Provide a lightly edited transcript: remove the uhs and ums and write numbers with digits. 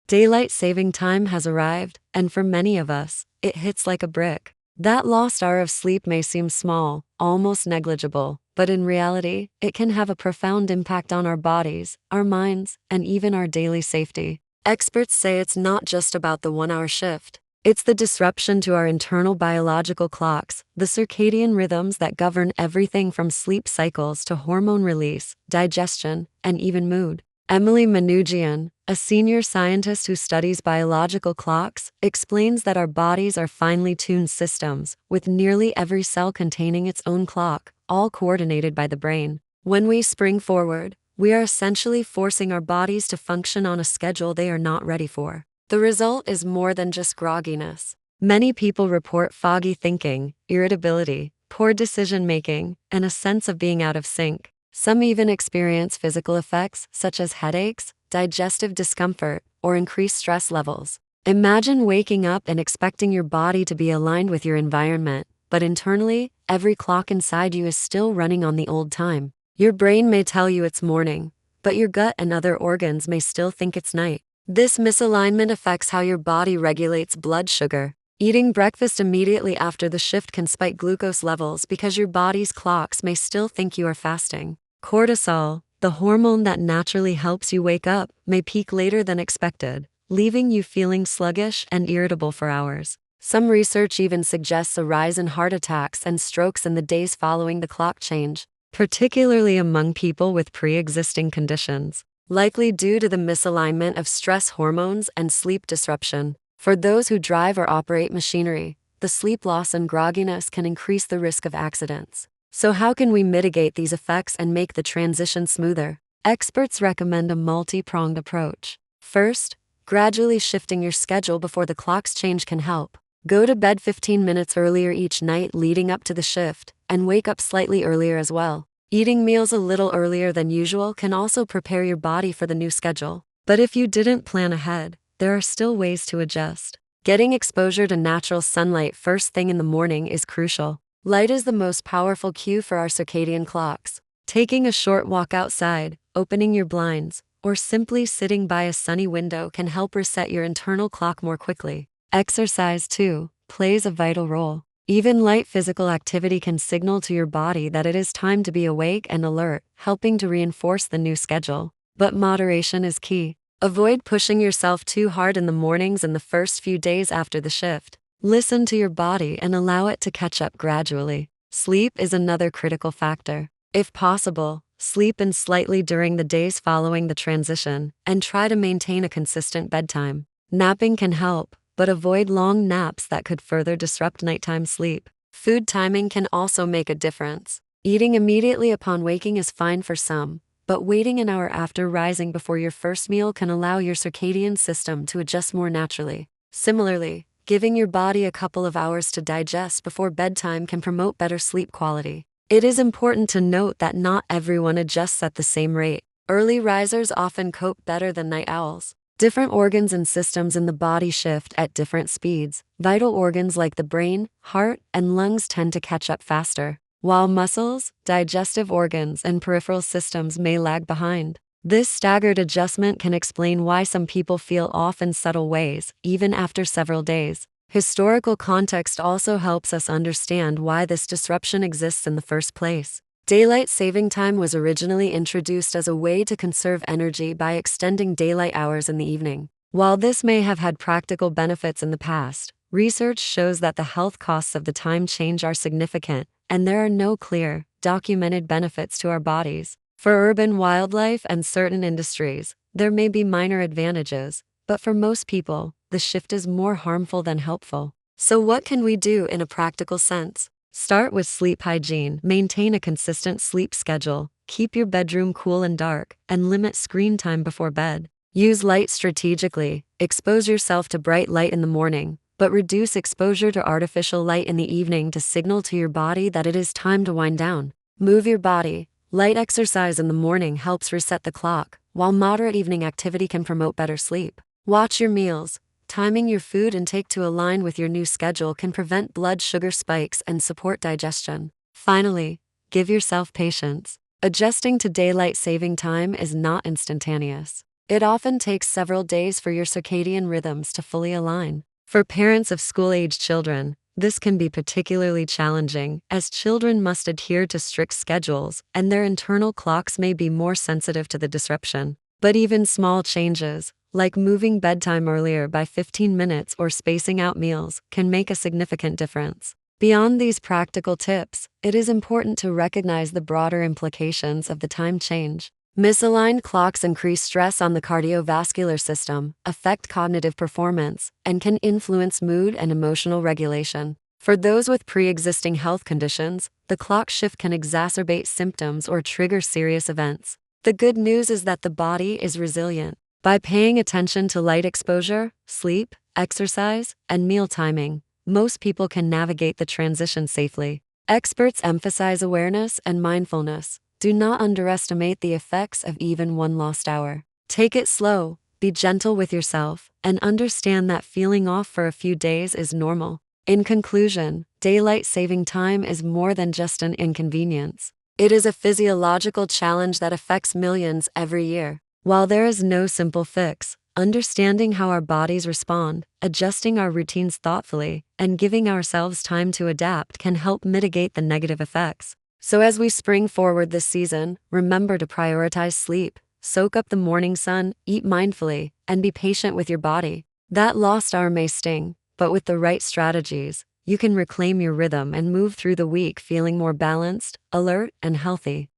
Daylight saving time has arrived, and for many of us, it hits like a brick. That lost hour of sleep may seem small, almost negligible, but in reality, it can have a profound impact on our bodies, our minds, and even our daily safety. Experts say it's not just about the 1 hour shift. It's the disruption to our internal biological clocks, the circadian rhythms that govern everything from sleep cycles to hormone release, digestion, and even mood. Emily Manoogian, a senior scientist who studies biological clocks, explains that our bodies are finely tuned systems, with nearly every cell containing its own clock, all coordinated by the brain. When we spring forward, we are essentially forcing our bodies to function on a schedule they are not ready for. The result is more than just grogginess. Many people report foggy thinking, irritability, poor decision-making, and a sense of being out of sync. Some even experience physical effects such as headaches, digestive discomfort, or increased stress levels. Imagine waking up and expecting your body to be aligned with your environment, but internally, every clock inside you is still running on the old time. Your brain may tell you it's morning, but your gut and other organs may still think it's night. This misalignment affects how your body regulates blood sugar. Eating breakfast immediately after the shift can spike glucose levels because your body's clocks may still think you are fasting. Cortisol, the hormone that naturally helps you wake up, may peak later than expected, leaving you feeling sluggish and irritable for hours. Some research even suggests a rise in heart attacks and strokes in the days following the clock change, particularly among people with pre-existing conditions, likely due to the misalignment of stress hormones and sleep disruption. For those who drive or operate machinery, the sleep loss and grogginess can increase the risk of accidents. So how can we mitigate these effects and make the transition smoother? Experts recommend a multi-pronged approach. First, gradually shifting your schedule before the clocks change can help. Go to bed 15 minutes earlier each night leading up to the shift, and wake up slightly earlier as well. Eating meals a little earlier than usual can also prepare your body for the new schedule. But if you didn't plan ahead, there are still ways to adjust. Getting exposure to natural sunlight first thing in the morning is crucial. Light is the most powerful cue for our circadian clocks. Taking a short walk outside, opening your blinds, or simply sitting by a sunny window can help reset your internal clock more quickly. Exercise, too, plays a vital role. Even light physical activity can signal to your body that it is time to be awake and alert, helping to reinforce the new schedule. But moderation is key. Avoid pushing yourself too hard in the mornings and the first few days after the shift. Listen to your body and allow it to catch up gradually. Sleep is another critical factor. If possible, sleep in slightly during the days following the transition, and try to maintain a consistent bedtime. Napping can help, but avoid long naps that could further disrupt nighttime sleep. Food timing can also make a difference. Eating immediately upon waking is fine for some, but waiting an hour after rising before your first meal can allow your circadian system to adjust more naturally. Similarly, giving your body a couple of hours to digest before bedtime can promote better sleep quality. It is important to note that not everyone adjusts at the same rate. Early risers often cope better than night owls. Different organs and systems in the body shift at different speeds. Vital organs like the brain, heart, and lungs tend to catch up faster, while muscles, digestive organs, and peripheral systems may lag behind. This staggered adjustment can explain why some people feel off in subtle ways, even after several days. Historical context also helps us understand why this disruption exists in the first place. Daylight saving time was originally introduced as a way to conserve energy by extending daylight hours in the evening. While this may have had practical benefits in the past, research shows that the health costs of the time change are significant, and there are no clear, documented benefits to our bodies. For urban wildlife and certain industries, there may be minor advantages, but for most people, the shift is more harmful than helpful. So what can we do in a practical sense? Start with sleep hygiene. Maintain a consistent sleep schedule, keep your bedroom cool and dark, and limit screen time before bed. Use light strategically. Expose yourself to bright light in the morning, but reduce exposure to artificial light in the evening to signal to your body that it is time to wind down. Move your body. Light exercise in the morning helps reset the clock, while moderate evening activity can promote better sleep. Watch your meals. Timing your food intake to align with your new schedule can prevent blood sugar spikes and support digestion. Finally, give yourself patience. Adjusting to daylight saving time is not instantaneous. It often takes several days for your circadian rhythms to fully align. For parents of school-aged children, this can be particularly challenging, as children must adhere to strict schedules, and their internal clocks may be more sensitive to the disruption. But even small changes, like moving bedtime earlier by 15 minutes or spacing out meals, can make a significant difference. Beyond these practical tips, it is important to recognize the broader implications of the time change. Misaligned clocks increase stress on the cardiovascular system, affect cognitive performance, and can influence mood and emotional regulation. For those with pre-existing health conditions, the clock shift can exacerbate symptoms or trigger serious events. The good news is that the body is resilient. By paying attention to light exposure, sleep, exercise, and meal timing, most people can navigate the transition safely. Experts emphasize awareness and mindfulness. Do not underestimate the effects of even one lost hour. Take it slow, be gentle with yourself, and understand that feeling off for a few days is normal. In conclusion, daylight saving time is more than just an inconvenience. It is a physiological challenge that affects millions every year. While there is no simple fix, understanding how our bodies respond, adjusting our routines thoughtfully, and giving ourselves time to adapt can help mitigate the negative effects. So as we spring forward this season, remember to prioritize sleep, soak up the morning sun, eat mindfully, and be patient with your body. That lost hour may sting, but with the right strategies, you can reclaim your rhythm and move through the week feeling more balanced, alert, and healthy.